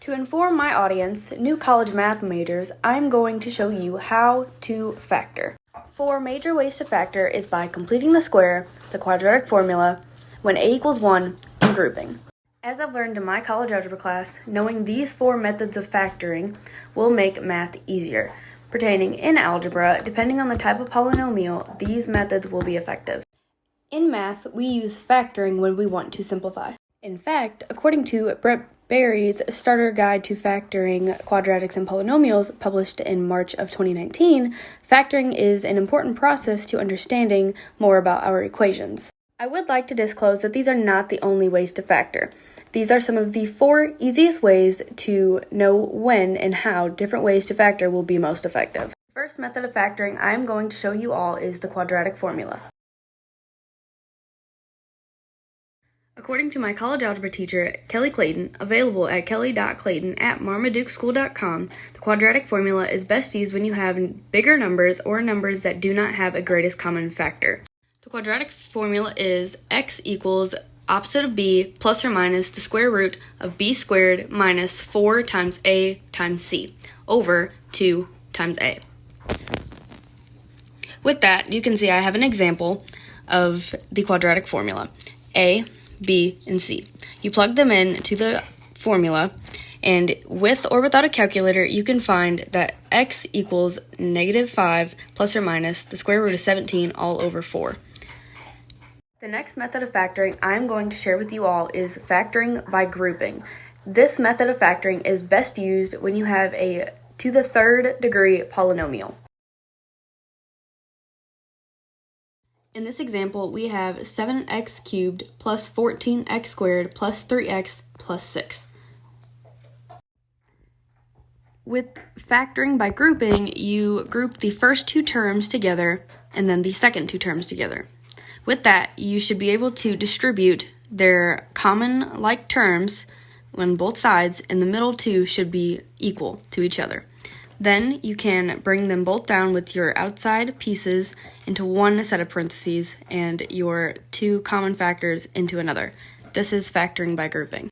To inform my audience, new college math majors, I'm going to show you how to factor. 4 major ways to factor is by completing the square, the quadratic formula, when a equals 1, and grouping. As I've learned in my college algebra class, knowing these 4 methods of factoring will make math easier. Pertaining in algebra, depending on the type of polynomial, these methods will be effective. In math, we use factoring when we want to simplify. In fact, according to Brett Barry's Starter Guide to Factoring Quadratics and Polynomials, published in March of 2019, factoring is an important process to understanding more about our equations. I would like to disclose that these are not the only ways to factor. These are some of the 4 easiest ways to know when and how different ways to factor will be most effective. The first method of factoring I am going to show you all is the quadratic formula. According to my college algebra teacher, Kelly Clayton, available at kelly.clayton@marmadukeschool.com, the quadratic formula is best used when you have bigger numbers or numbers that do not have a greatest common factor. The quadratic formula is x equals opposite of b plus or minus the square root of b squared minus 4 times a times c over 2 times a. With that, you can see I have an example of the quadratic formula. A, B, and C. You plug them in to the formula, and with or without a calculator, you can find that x equals -5 plus or minus the square root of 17 all over 4. The next method of factoring I'm going to share with you all is factoring by grouping. This method of factoring is best used when you have a to the 3rd degree polynomial. In this example, we have 7x cubed plus 14x squared plus 3x plus 6. With factoring by grouping, you group the first 2 terms together and then the second 2 terms together. With that, you should be able to distribute their common like terms on both sides, and the middle 2 should be equal to each other. Then you can bring them both down with your outside pieces into one set of parentheses and your 2 common factors into another. This is factoring by grouping.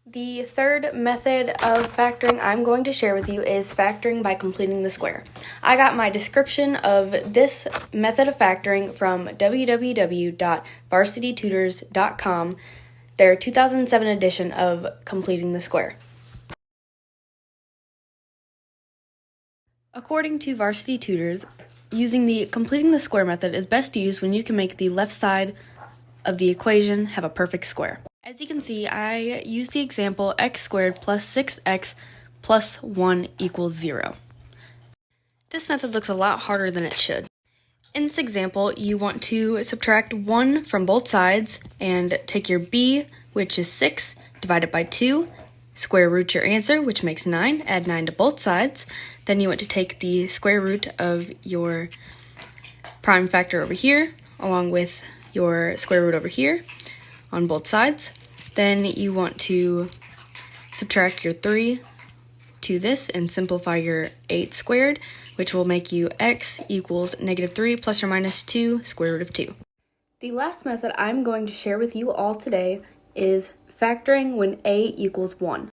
The third method of factoring I'm going to share with you is factoring by completing the square. I got my description of this method of factoring from www.varsitytutors.com, their 2007 edition of Completing the Square. According to Varsity Tutors, using the completing the square method is best used when you can make the left side of the equation have a perfect square. As you can see, I use the example x squared plus 6x plus 1 equals 0. This method looks a lot harder than it should. In this example, you want to subtract 1 from both sides and take your b, which is 6, divided by 2, square root your answer, which makes 9, add 9 to both sides. Then you want to take the square root of your prime factor over here, along with your square root over here on both sides. Then you want to subtract your 3 to this and simplify your 8 squared, which will make you x equals -3 plus or minus 2 square root of 2. The last method I'm going to share with you all today is factoring when a equals 1.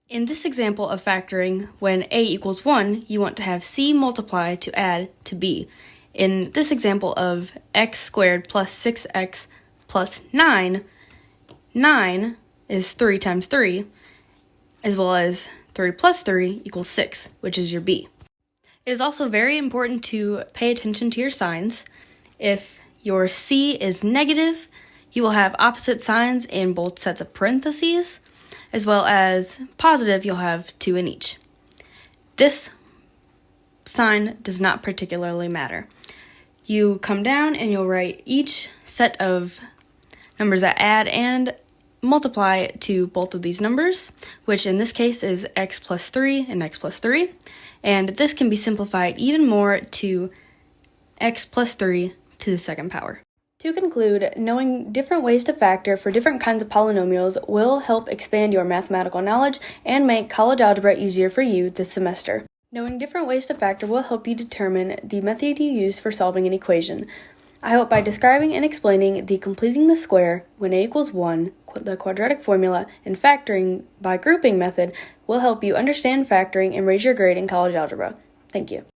In this example of factoring when a equals 1, you want to have c multiply to add to b. In this example of x squared plus 6x plus 9, 9 is 3 times 3, as well as 3 plus 3 equals 6, which is your b. It is also very important to pay attention to your signs. If your c is negative, you will have opposite signs in both sets of parentheses, as well as positive, you'll have 2 in each. This sign does not particularly matter. You come down and you'll write each set of numbers that add and multiply to both of these numbers, which in this case is x plus 3 and x plus 3, and this can be simplified even more to x plus 3 to the second power. To conclude, knowing different ways to factor for different kinds of polynomials will help expand your mathematical knowledge and make college algebra easier for you this semester. Knowing different ways to factor will help you determine the method you use for solving an equation. I hope by describing and explaining the completing the square when a equals 1 the quadratic formula and factoring by grouping method will help you understand factoring and raise your grade in college algebra. Thank you.